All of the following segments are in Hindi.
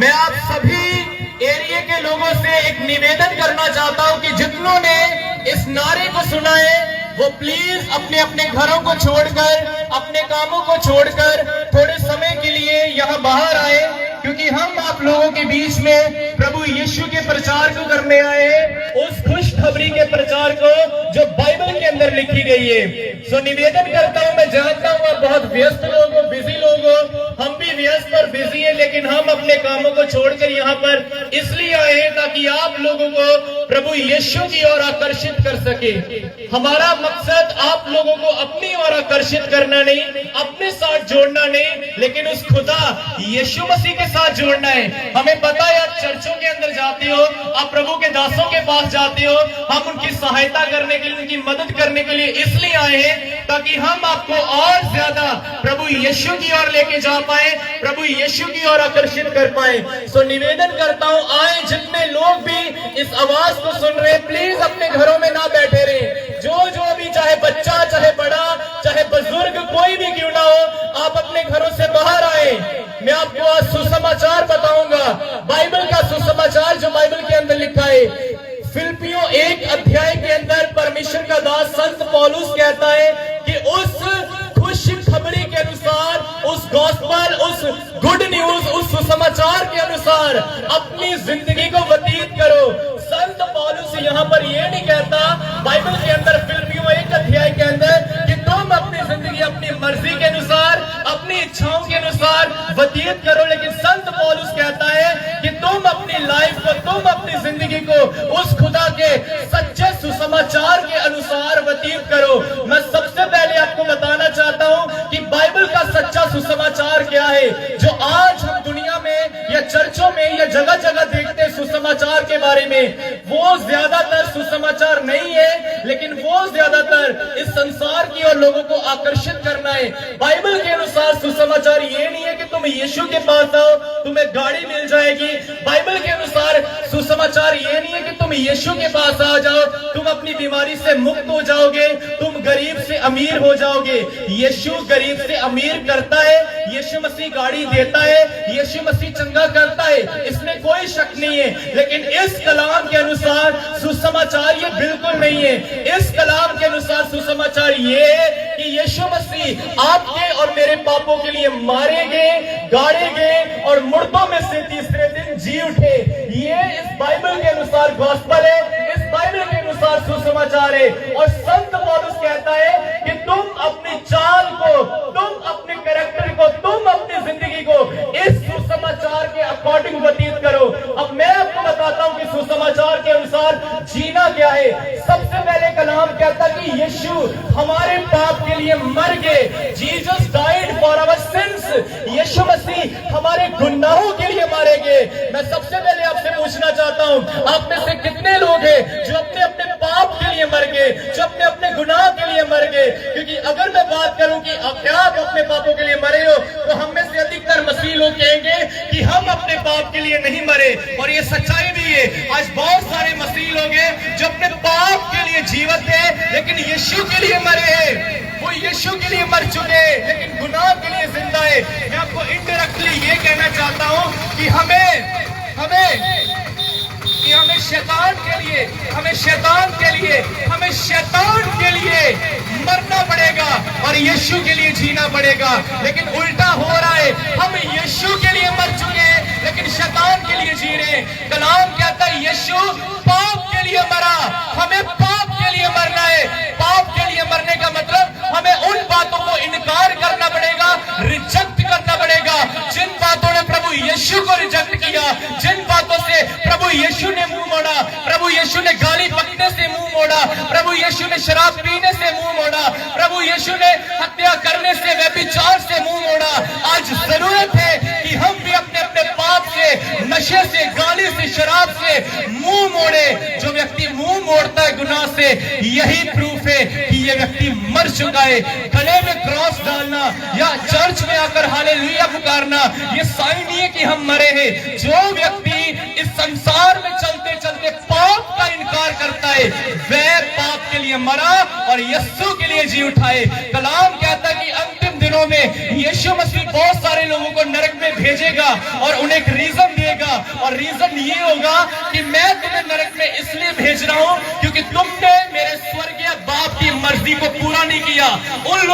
मैं आप सभी एरिया के लोगों से एक निवेदन करना चाहता हूं कि जितनों ने इस नारे को सुना है वो प्लीज अपने अपने घरों को छोड़कर, अपने कामों को छोड़कर थोड़े समय के लिए यहाँ बाहर आए, क्योंकि हम आप लोगों के बीच में प्रभु यीशु के प्रचार को करने आए हैं, उस खुशखबरी के प्रचार को जो बाइबल के अंदर लिखी गई है। सो निवेदन करता हूं, मैं जानता हूं आप बहुत व्यस्त लोग हो, बिजी लोग हो, हम भी व्यस्त और बिजी है, लेकिन हम अपने कामों को छोड़कर यहाँ पर इसलिए आए हैं ताकि आप लोगों को प्रभु यीशु की ओर आकर्षित कर सके। हमारा मकसद आप लोगों को अपनी ओर आकर्षित करना नहीं, अपने साथ जोड़ना नहीं, लेकिन उस खुदा यीशु मसीह के साथ जोड़ना है। हमें पता है आप चर्चों के अंदर जाते हो, आप प्रभु के दासों के पास जाते हो, हम उनकी सहायता करने के लिए, उनकी मदद करने के लिए इसलिए आए हैं ताकि हम आपको और ज्यादा प्रभु यीशु की ओर लेके जा पाए, प्रभु यीशु की ओर आकर्षित कर पाए। सो निवेदन करता हूं, आए जितने लोग भी इस आवाज को सुन रहे, प्लीज अपने घरों में ना बैठे रहे। जो भी, चाहे बच्चा, चाहे बड़ा, चाहे बुजुर्ग, कोई भी क्यों ना हो, आप अपने घरों से बाहर आए। मैं आपको आज सुसमाचार बताऊंगा, बाइबल का सुसमाचार जो बाइबल के अंदर लिखा है। फिलिपियों 1 अध्याय के अंदर परमेश्वर का दास संत पौलुस कहता है कि उस खुश खबरी के अनुसार, उस गॉस्पेल, उस गुड न्यूज, उस सुसमाचार के अनुसार अपनी जिंदगी को व्यतीत करो। संत पौलुस यहाँ पर यह नहीं कहता बाइबल के अंदर फिलिपियों 1 अध्याय के अंदर कि तुम अपनी जिंदगी अपनी मर्जी के अनुसार, अपनी इच्छाओं के अनुसार व्यतीत करो, लेकिन संत पौलुस कहता है कि तुम अपनी लाइफ को, तुम अपनी जिंदगी को उस खुदा के सच्चे सुसमाचार के अनुसार व्यतीत करो। मैं सबसे पहले आपको बताना चाहता हूं कि बाइबल का सच्चा सुसमाचार क्या है, जो आज हम दुनिया में या चर्चों में या जगह जगह देखते हैं सुसमाचार के बारे में, वो ज्यादातर सुसमाचार नहीं है, लेकिन वो ज्यादातर इस संसार की और लोगों को आकर्षित करना है। बाइबल के अनुसार सुसमाचार ये नहीं है कि तुम यीशु के पास आओ, तुम्हें गाड़ी मिल जाएगी। बाइबल के अनुसार सुसमाचार ये नहीं है कि तुम यीशु के पास आ जाओ, तुम अपनी बीमारी से मुक्त हो जाओगे, तुम गरीब से अमीर हो जाओगे। यीशु गरीब से अमीर करता है, यीशु मसीह गाड़ी देता है, यीशु मसीह चंगा करता है, इसमें कोई शक नहीं है। लेकिन इस कलाम के अनुसार सुसमाचार ये बिल्कुल नहीं है। इस कलाम के अनुसार सुसमाचार ये है कि यीशु मसीह आपके और मेरे पापों के लिए मारे गए, गाड़े गए और मुर्दों में से तीसरे दिन जी उठे। ये इस बाइबल के अनुसार गॉस्पेल है, इस बाइबल के अनुसार सुसमाचार है। और संत पौलुस कहता है कि तुम अपनी चाल को, तुम अपने कैरेक्टर को, तुम अपनी जिंदगी को इस सुसमाचार के अकॉर्डिंग व्यतीत करो। अब मैं आपको बताता हूं कि सुसमाचार के अनुसार जीना क्या है। सबसे पहले कलाम कहता कि यीशु हमारे पाप के लिए मर गए, Jesus died for our sins. Yeshu Masih हमारे गुनाहों के लिए मारे गए। मैं सबसे पहले आपसे पूछना चाहता हूं, आप में से कितने लोग हैं जो अपने अपने पाप के लिए मर गए, जो अपने अपने गुनाह के लिए मर गए? क्योंकि अगर मैं बात करूं कि क्या आप अपने पापों के लिए मरे हो, तो हम में से अधिकतर मसीह लोग कहेंगे कि हम अपने पाप के लिए नहीं मरे। और ये सच्चाई भी है। आज बहुत सारे मसीह लोग हैं जो अपने पाप के लिए जीवित है, लेकिन यीशु के लिए मरे हैं। वो यीशु के लिए मर चुके हैं, लेकिन गुनाह के लिए जिंदा है। मैं आपको इनडायरेक्टली ये कहना चाहता हूं कि हमें शैतान के लिए मरना पड़ेगा और यीशु के लिए जीना पड़ेगा। लेकिन उल्टा हो रहा है, हम यीशु के लिए मर चुके हैं लेकिन शैतान के लिए जी रहे हैं। कलाम कहता है यीशु पाप के लिए मरा, हमें पाप के लिए मरना है। पाप के लिए मरने का मतलब हमें उन बातों को इनकार करना पड़ेगा, रिजेक्ट करना पड़ेगा जिन बातों ने प्रभु यीशु को रिजेक्ट किया, जिन बातों से प्रभु यीशु ने मुंह मोड़ा। प्रभु यीशु ने गाली बकने से मुंह मोड़ा, प्रभु यीशु ने शराब पीने से मुंह मोड़ा, प्रभु यीशु ने हत्या करने से, व्यभिचार से मुंह मोड़ा। आज जरूरत है कि हम भी अपने अपने पाप से, नशे से, गाली से, शराब से मुंह मोड़े। जो व्यक्ति मुंह मोड़ता है गुनाह से, यही प्रूफ है कि ये व्यक्ति मर चुका है। गले में क्रॉस डालना या चर्च में आकर हालेलुया पुकारना ये साइन नहीं है कि हम मरे हैं। जो व्यक्ति इस संसार में चलते चलते पाप का इनकार करता है वह पाप के लिए मरा और यीशु के लिए जी उठाए। कलाम कहता है कि अंतिम दिनों में यीशु मसीह बहुत सारे लोगों को नरक में भेजेगा और उन्हें एक रीजन देगा, और रीजन ये होगा कि मैं तुम्हें नरक में इसलिए भेज रहा हूं क्योंकि तुमने मेरे स्वर्गीय बाप की मर्जी को पूरा नहीं किया। उन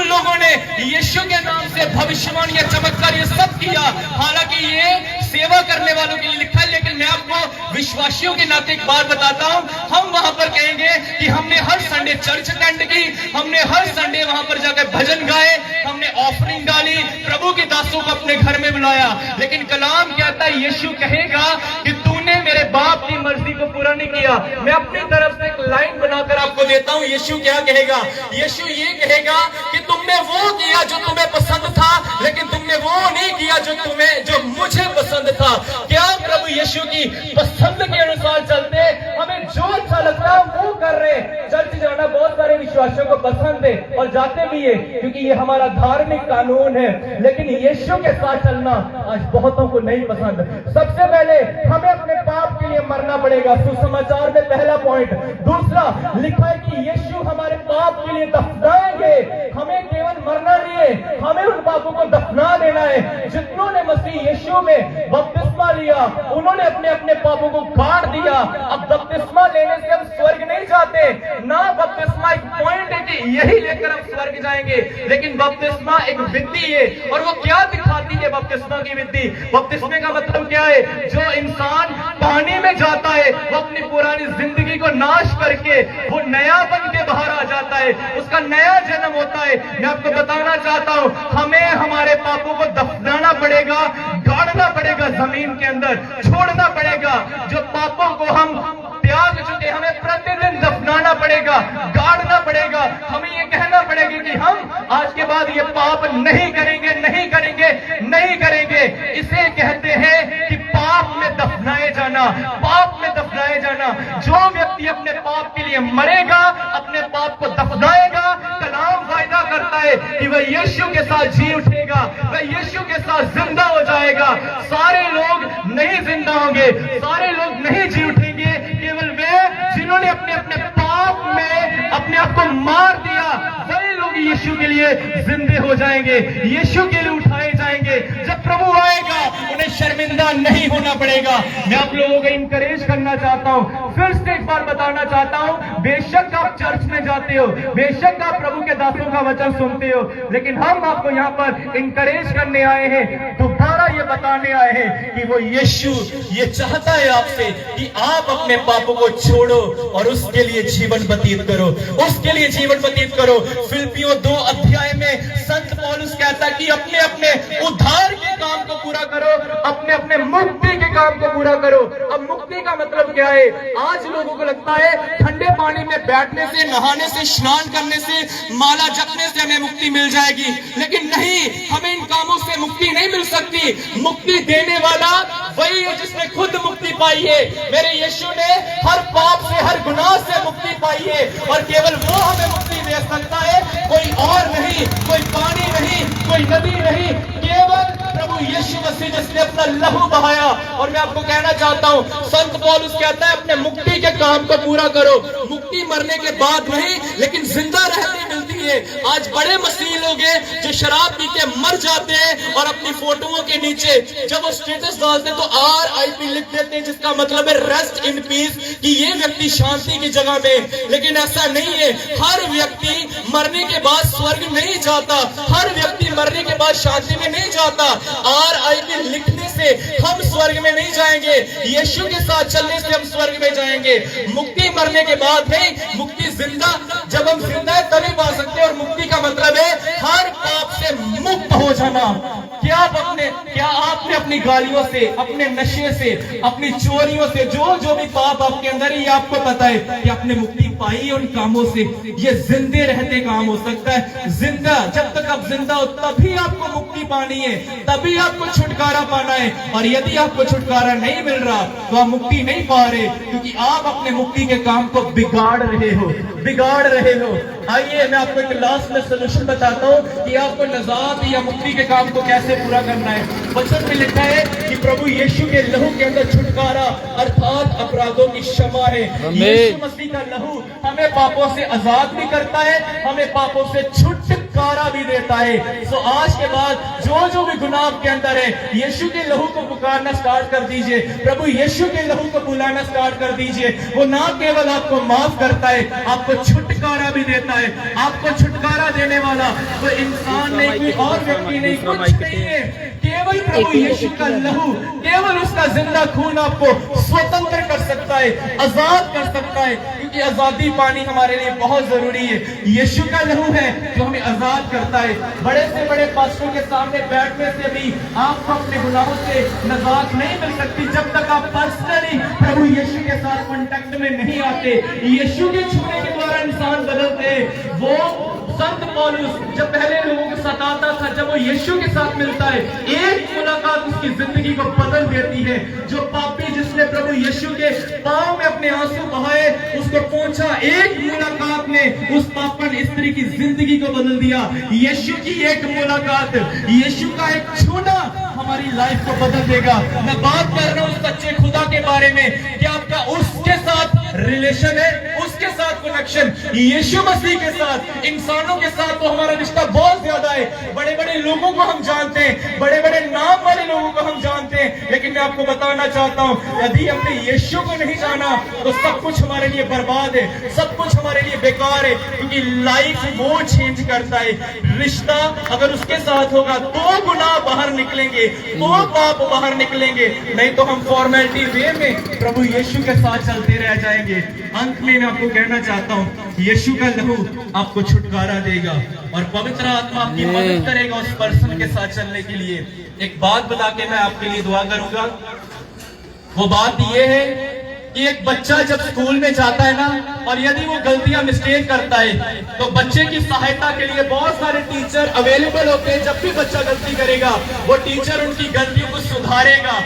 लोगों ने यीशु के नाम से भविष्यवाणी या चमत्कार ये सब किया, हालांकि ये सेवा करने वालों के लिए लिखा है। लेकिन मैं आपको विश्वासियों के नाते एक बात बताता हूं, हम वहां पर कहेंगे कि हमने हर संडे चर्च अटेंड की, हमने हर संडे वहां पर जाकर भजन गाए, हमने ऑफरिंग डाली, प्रभु के दासों को अपने घर में बुलाया। लेकिन कलाम कहता है, यीशु कहेगा कि तूने मेरे बाप की मर्जी को पूरा नहीं किया। मैं अपनी तरफ से एक लाइन बनाकर आपको देता हूं, यीशु क्या कहेगा। यीशु ये कहेगा कि तुमने वो किया जो तुम्हें पसंद था, लेकिन तुमने वो नहीं किया जो मुझे पसंद था। क्या प्रभु यीशु की पसंद के अनुसार चलते, हमें जो अच्छा लगता है वो कर रहे। चर्च जाना बहुत सारे विश्वासियों को पसंद है और जाते भी है क्योंकि ये हमारा धार्मिक कानून है, लेकिन यीशु के साथ चलना आज बहुतों को नहीं पसंद। सबसे पहले हमें अपने पाप के लिए मरना पड़ेगा, सुसमाचार में पहला पॉइंट। दूसरा लिखा है कि यीशु हमारे पाप के लिए दफनाएंगे। हमें केवल मरना नहीं है, हमें उन पापों को दफना देना है। जितनों ने मसीह यीशु में बपतिस्मा लिया उन्होंने अपने अपने पापों को काट दिया। अब बपतिस्मा लेने से हम स्वर्ग नहीं जाते ना, बपतिस्मा एक पॉइंट है कि यही लेकर हम स्वर्ग जाएंगे, लेकिन बपतिस्मा एक विधि है। और वो क्या दिखाती है बपतिस्मा की विधि? बपतिस्मे का मतलब क्या है? जो इंसान पानी में जाता है वो अपनी पुरानी जिंदगी को नाश करके वो नया बन के बाहर आ जाता है, उसका नया जन्म होता है। मैं आपको बताना चाहता हूं, हमें हमारे पापों को दफनाना पड़ेगा, गाड़ना पड़ेगा जमीन के अंदर, छोड़ना पड़ेगा। जो पापों को हम त्याग चुके हमें प्रतिदिन दफनाना पड़ेगा, गाड़ना पड़ेगा। हमें ये कहना पड़ेगा कि हम आज के बाद ये पाप नहीं करेंगे, नहीं करेंगे, नहीं करेंगे। इसे कहते हैं कि पाप में दफनाए जाना, पाप में दफनाए जाना। जो व्यक्ति अपने पाप के लिए मरेगा, अपने पाप को दफनाएगा, कलाम वायदा करता है कि वह यीशु के साथ जी उठेगा, वह यीशु के साथ जिंदा हो जाएगा। सारे लोग नहीं जिंदा होंगे, सारे लोग नहीं जी उठेंगे, केवल वे जिन्होंने अपने अपने पाप में अपने आप को मार दिया, वही लोग यीशु के लिए जिंदे हो जाएंगे, यीशु के लिए उठाए जाएंगे। जब प्रभु आएगा उन्हें शर्मिंदा नहीं होना पड़ेगा। मैं आप लोगों को इंकरेज करना चाहता हूं, फिर से एक बार बताना चाहता हूं, बेशक आप चर्च में जाते हो, बेशक आप प्रभु के दासों का वचन सुनते हो, लेकिन हम आपको यहाँ पर इंकरेज करने आए हैं, दोबारा ये बताने आए हैं कि वो यीशु ये चाहता है आपसे कि आप अपने पापों को छोड़ो और उसके लिए जीवन व्यतीत करो, उसके लिए जीवन व्यतीत करो। फिलिपियों 2 अध्याय में संत पौलुस कहता है कि अपने अपने उद्धार के काम को पूरा करो, अपने अपने मुक्ति के काम को पूरा करो। अब मुक्ति का मतलब क्या है? आज लोगों को लगता है ठंडे पानी में बैठने से, नहाने से, स्नान करने से, माला जपने से हमें मुक्ति मिल जाएगी, लेकिन नहीं, हमें इन कामों से मुक्ति नहीं मिल सकती। मुक्ति देने वाला वही है जिसने खुद मुक्ति पाई है। मेरे यीशु ने हर पाप से, हर गुनाह से मुक्ति पाई है और केवल वो हमें मुक्ति दे सकता है, कोई और नहीं, कोई पानी नहीं, कोई नदी नहीं, केवल प्रभु यीशु मसीह जिसने अपना लहू बहाया। और मैं आपको कहना चाहता हूं, संत पौलुस कहता है अपने मुक्ति के काम को पूरा करो। मुक्ति मरने के बाद नहीं, लेकिन जिंदा रहते मिलती है। आज बड़े मसीही लोग हैं जो शराब पी के मर जाते हैं और अपनी फोटोओं के नीचे जब वो स्टेटस डालते हैं तो RIP लिख देते हैं, जिसका मतलब है रेस्ट इन पीस, कि ये व्यक्ति शांति की जगह में। लेकिन ऐसा नहीं है, हर व्यक्ति मरने के बाद स्वर्ग नहीं जाता, हर व्यक्ति मरने के बाद शांति में नहीं जाता। RIP लिखने से हम स्वर्ग में नहीं जाएंगे, यीशु के साथ चलने से हम स्वर्ग में जाएंगे। मुक्ति मरने के बाद नहीं, मुक्ति जिंदा, जब हम जिंदा है तभी पा सकते हैं। और मुक्ति का मतलब है हर पाप से मुक्त हो जाना। क्या आपने अपनी गालियों से, अपने नशे से, अपनी चोरियों से, जो भी पाप आपके अंदर है, ये आपको पता है कि आपने मुक्ति पाई उन कामों से। ये जिंदे रहते काम हो सकता है। जिंदा, जब तक आप जिंदा हो तभी आपको मुक्ति पानी है, तभी आपको छुटकारा पाना है। और यदि आपको छुटकारा नहीं मिल रहा तो आप मुक्ति नहीं पा रहे, क्योंकि आप अपने मुक्ति के काम को बिगाड़ रहे हो, बिगाड़ रहे हो। आइए मैं आपको एक लास्ट में सोल्यूशन बताता हूँ कि आपको नजात या मुक्ति के काम को कैसे पूरा करना है। वचन में लिखा है कि प्रभु यीशु के लहू के अंदर छुटकारा अर्थात अपराधों की क्षमा है। यीशु मसीह का लहू हमें पापों से आजाद भी करता है, हमें पापों से छुटकारा भी देता है। सो आज के बाद जो भी गुनाह के अंदर है, यीशु के लहू को पुकारना स्टार्ट कर दीजिए, प्रभु यीशु के लहू को बुलाना स्टार्ट कर दीजिए। वो ना केवल आपको माफ करता है, आपको छुटकारा भी देता है। आपको छुटकारा देने वाला कोई इंसान नहीं, कोई और व्यक्ति नहीं, कुछ नहीं है, केवल प्रभु यीशु का लहू, केवल उसका जिंदा खून आपको स्वतंत्र कर सकता है, आजाद कर सकता है। क्योंकि आजादी पानी हमारे लिए बहुत जरूरी है। यीशु का लहू है जो हमें आजाद करता है। बड़े से बड़े पास्टरों के सामने बैठने से भी आपको अपने गुनाहों से निजात नहीं मिल सकती जब तक आप पर्सनली प्रभु यीशु के साथ कांटेक्ट में नहीं आते। यीशु के छूने के द्वारा इंसान बदलते हैं। वो संत पौलुस जब पहले लोगों को सताता था, जब वो यीशु के साथ मिलता है, एक मुलाकात उसकी जिंदगी को बदल देती है। जो पापी जिसने प्रभु यीशु के पांव में अपने आंसू बहाए, उसको पहुंचा, एक मुलाकात ने उस पापन स्त्री की जिंदगी को बदल दिया। यीशु की एक मुलाकात, यीशु का एक छूना हमारी लाइफ को बदल देगा। मैं बात कर रहा हूं सच्चे खुदा के बारे में कि आपका उसके साथ रिलेशन है, उसके साथ कनेक्शन यीशु मसीह के साथ, इंसानों के साथ तो हमारा रिश्ता बहुत ज्यादा है। बड़े बड़े लोगों को हम जानते हैं, बड़े बड़े नाम वाले लोगों को हम जानते हैं, लेकिन मैं आपको बताना चाहता हूं, यदि हमने यीशु को नहीं जाना तो सब कुछ हमारे लिए बर्बाद है, सब कुछ हमारे लिए बेकार है। क्योंकि लाइफ वो चेंज करता है। रिश्ता अगर उसके साथ होगा तो गुनाह बाहर निकलेंगे, तो पाप बाहर निकलेंगे, नहीं तो हम फॉर्मेलिटी वे में प्रभु यीशु के साथ चलते रह जाएंगे। अंत में मैं आपको कहना चाहता हूं, यीशु का लहू आपको छुटकारा देगा और पवित्र आत्मा आपकी मदद करेगा उस पर्सन के साथ चलने के लिए। एक बात बता के मैं आपके लिए दुआ करूंगा। वो बात ये है कि एक बच्चा जब स्कूल में जाता है ना, और यदि वो गलतियां मिस्टेक करता है तो बच्चे की सहायता के लिए बहुत सारे टीचर अवेलेबल होते हैं। जब भी बच्चा गलती करेगा वो टीचर उनकी गलतियों को सुधारेगा,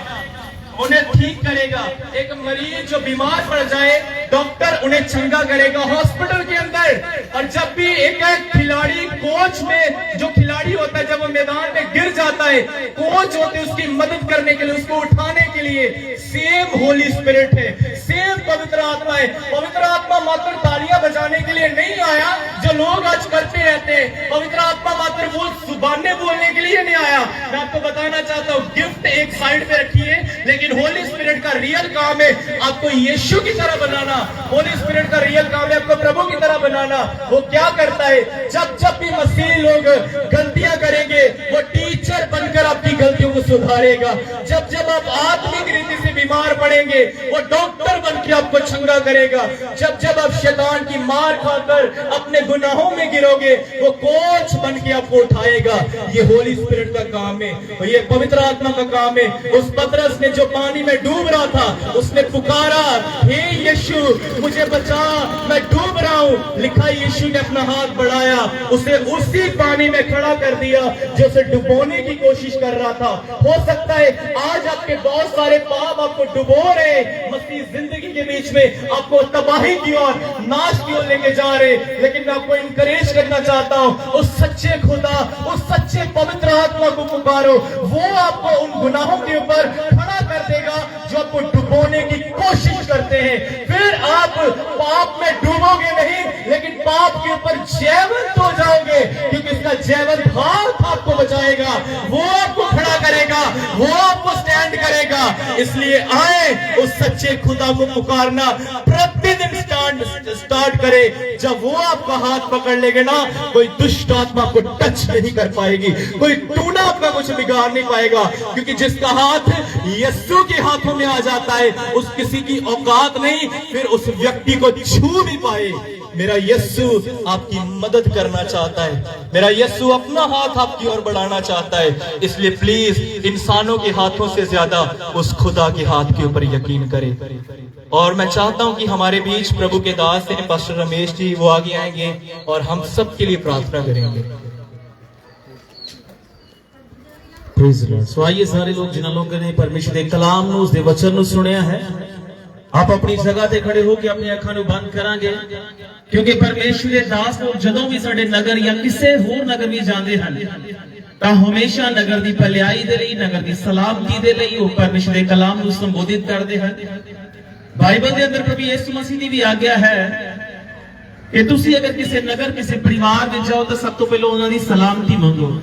उन्हें ठीक करेगा। एक मरीज जो बीमार पड़ जाए, डॉक्टर उन्हें चंगा करेगा हॉस्पिटल के अंदर। और जब भी एक खिलाड़ी कोच में जो खिलाड़ी होता है, जब वो मैदान में गिर जाता है, कोच होते हैं उसकी मदद करने के लिए, उसको उठाने के लिए। सेम होली स्पिरिट है, सेम पवित्र आत्मा है। पवित्र आत्मा मात्र तालियां बजाने के लिए नहीं आया जो लोग आज करते रहते हैं। पवित्र आत्मा मात्र वो जुबानें बोलने के लिए नहीं आया। मैं आपको बताना चाहता हूँ, गिफ्ट एक साइड पे रखिए, लेकिन होली स्पिरिट का रियल काम है आपको यीशु की तरह बनाना। होली स्पिरिट का रियल काम है आपको प्रभु की तरह बनाना। वो क्या करता है, जब जब भी मसीह लोग गलतियां करेंगे, वो टीचर बनकर आपकी गलतियों को सुधारेगा। जब जब आप आत्मिक रीति से बीमार पड़ेंगे, वो डॉक्टर बनकर आपको चंगा करेगा। जब जब आप शैतान की मार खाकर अपने गुनाहों में गिरोगे, वो कोच बनकर आपको उठाएगा। ये होली स्पिरिट का काम है, और ये पवित्र आत्मा का काम है। उस पतरस ने जो पानी में डूब रहा था, उसने पुकारा, हे यीशु मुझे बचा, मैं डूब रहा हूं। लिखा यीशु ने अपना हाथ बढ़ाया, उसे उसी पानी में खड़ा कर दिया जो उसे डुबोने की कोशिश कर रहा था। हो सकता है आज आपके बहुत सारे पाप आपको डुबो रहे, मसीह जिंदगी के बीच में आपको तबाही की ओर, नाश की ओर लेके जा रहे, लेकिन मैं आपको इनकरेज करना चाहता हूं, उस सच्चे खुदा, उस सच्चे पवित्र आत्मा को पुकारो। वो आपको उन गुनाहों के ऊपर खड़ा कर देगा जो आपको डुबोने की कोशिश करते हैं। फिर आप पाप में डूबोगे नहीं, लेकिन पाप के ऊपर जयवंत हो जाओगे, क्योंकि इसका जयवंत हाथ आपको बचाएगा, वो आपको खड़ा करेगा, वो आपको स्टैंड करेगा। इसलिए आए उस सच्चे खुदा को पुकारना, प्रतिदिन स्टार्ट करे। जब वो आपका हाथ पकड़ लेगे ना, कोई दुष्ट आत्मा को टच नहीं कर पाएगी, कोई टूना आपका कुछ बिगाड़ नहीं पाएगा। क्योंकि जिसका हाथ यीशु के हाथों में आ जाता है, उस किसी की औकात नहीं फिर उस व्यक्ति को छू भी पाए। मेरा यीशु आपकी मदद करना चाहता है, मेरा यीशु अपना हाथ आपकी ओर बढ़ाना चाहता है। इसलिए प्लीज इंसानों के हाथों से ज्यादा उस खुदा के हाथ के ऊपर यकीन करें। और मैं चाहता हूं कि हमारे बीच प्रभु के दास हैं पास्टर रमेश जी, वो आगे आएंगे और हम सब के लिए प्रार्थना करेंगे। सो आइए सारे लोग जिन्होंने लोगों ने परमेश्वर के कलाम ਨੂੰ ਉਸਦੇ ਵਚਨ ਨੂੰ ਸੁਣਿਆ ਹੈ, आप अपनी जगह ਤੇ खड़े हो के अपनी ਅੱਖਾਂ ਨੂੰ ਬੰਦ ਕਰਾਂਗੇ, क्योंकि परमेश्वर ਦੇ ਦਾਸ ਲੋਕ ਜਦੋਂ ਵੀ ਸਾਡੇ ਨਗਰ ਜਾਂ ਕਿਸੇ ਹੋਰ ਨਗਰ ਵਿੱਚ ਜਾਂਦੇ ਹਨ ਤਾਂ ਹਮੇਸ਼ਾ ਨਗਰ ਦੀ ਭਲਾਈ ਦੇ ਲਈ, ਨਗਰ ਦੀ ਸਲਾਮਤੀ ਦੇ ਲਈ ਉਹ ਪਰਮੇਸ਼ਰ ਦੇ ਕਲਾਮ ਨੂੰ ਸੰਬੋਧਿਤ ਕਰਦੇ ਹਨ। ਬਾਈਬਲ ਦੇ ਅੰਦਰ ਪ੍ਰਭੂ ਯਿਸੂ ਮਸੀਹ ਦੀ ਵੀ ਆਗਿਆ ਹੈ ਕਿ ਤੁਸੀਂ ਅਗਰ ਕਿਸੇ ਨਗਰ, ਕਿਸੇ ਪਰਿਵਾਰ ਵਿੱਚ ਜਾਓ ਤਾਂ ਸਭ ਤੋਂ ਪਹਿਲਾਂ ਉਹਨਾਂ ਦੀ ਸਲਾਮਤੀ ਮੰਗੋ।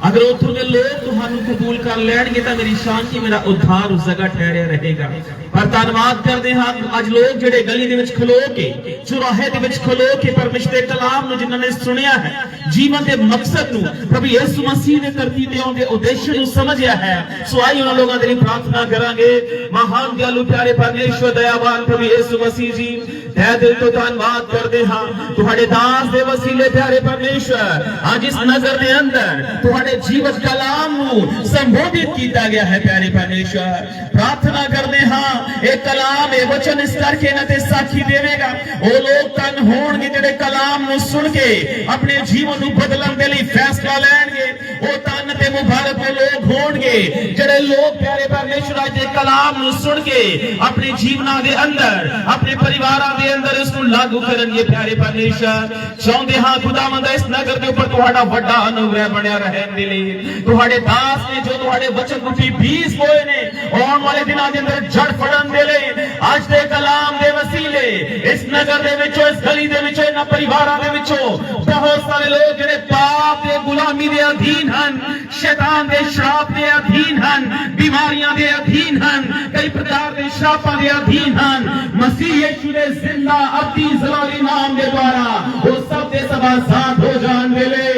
अगर उथों के लोग तुहानू कबूल कर लैणगे तो मेरी शांति, मेरा उद्धार उस जगह ठहरिया रहेगा। पर धन्यवाद करते हैं अज लोग जिहड़े गली दे विच खलो के, चौराहे दे विच खलो के परमेश्वर दे कलाम नू जिन्हां ने सुनिया है, जीवन के मकसद नू, प्रभु यीशु मसीह ने धरती ते आउण दे उद्देश्य नू समझिया है। सो आई उन्हां लोगां दे लई प्रार्थना करांगे। महान दयालु प्यारे परमेश्वर दयावान प्रभु यीशु मसीह जी, तहे दिल तो धन्यवाद करते हाँ तुहाडे दास दे वसीले प्यारे परमेश्वर आज इस नगर दे अंदर तुहाडे जीवन कलाम नू संबोधित किया गया है। प्यारे परमेश्वर प्रार्थना करते हाँ एक कलाम ए वचन इस करके ना ते साखी देवेगा। वो लोग तन होणगे जिहड़े कलाम नू सुन के अपने जीवन नू बदलण दे लई फैसला लैणगे। वो तन ते मुबारक वो लोग होणगे जिहड़े लोग प्यारे परमेश्वर आज दे कलाम नू सुन के अपने जीवनां दे अंदर, अपने परिवारां दे अंदर इसको लागू करनगे। प्यारे परमेश्वर चाहुंदे हाँ खुदावंद इस नगर के ऊपर तुहाडा वड्डा अनुग्रह बनिया रहण दे लई तुहाडे दास ने जो तुहाडे वचन रूपी बीज बोए ने आउण वाले दिनां दे अंदर जड़ फड़न दे लई आज दे कलाम दे वसीले इस नगर दे विचों, इस गली दे विचों, इन्हां परिवारां दे विचों बहुत सारे लोग जिहड़े पाप दे गुलामी दे अधीन हन, शैतान दे श्राप दे अधीन हन, बीमारियां दे अधीन हन, कई प्रकार दे श्रापां दे अधीन हन, मसीह यीशु दे जिंदा अति जलाली नाम के द्वारा वो सब दे सब आजाद हो जान वेले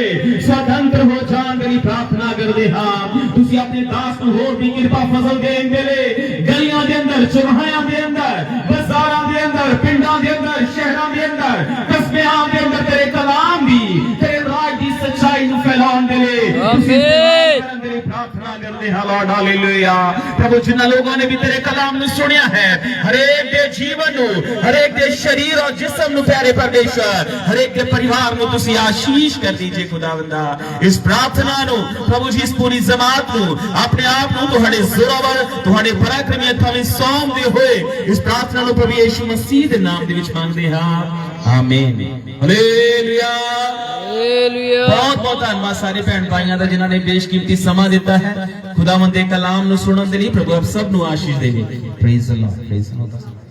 स्वतंत्र हो जान मेरी प्रार्थना कर दे हाँ तुसी अपने दास को होर भी कृपा फजल देन वेले गलियां दे अंदर, चौराहियां दे अंदर, बाजारां दे अंदर, पिंडां दे अंदर, शहरां दे अंदर, कस्बियां दे अंदर तेरे कलाम दी, तेरे राज दी सच्चाई नु फैलाउण वेले आमीन मेरी प्रार्थना कर दे हाँ लॉर्ड हालेलुया। प्रभु जिन्हां लोगों ने भी तेरे कलाम नु सुनिया है हर एक दे जीवन नु, हर एक दे शरीर और जिस्म नु प्यारे परमेश्वर हर एक के परिवार नु तुसी आशीष कर दीजिए खुदावंदा। इस प्रार्थना नु प्रभु जी इस पूरी जमात नु अपने आप नु तुहाडे जोरावर, तुहाडे पराक्रमी हत्थां विच सौंपदे होए इस प्रार्थना नु प्रभु यीशु मसीह दे नाम दे विच मंगदे हां आमीन हालेलुया हालेलुया। बहुत बहुत धन्यवाद सारे भैन भाइयों का जिन्होंने बेशकीमती समा दिता है खुदावंद दे कलाम नु सुनन दे लई। प्रभु आप सब नु आशीष देवे। Praise the Lord, praise the Lord.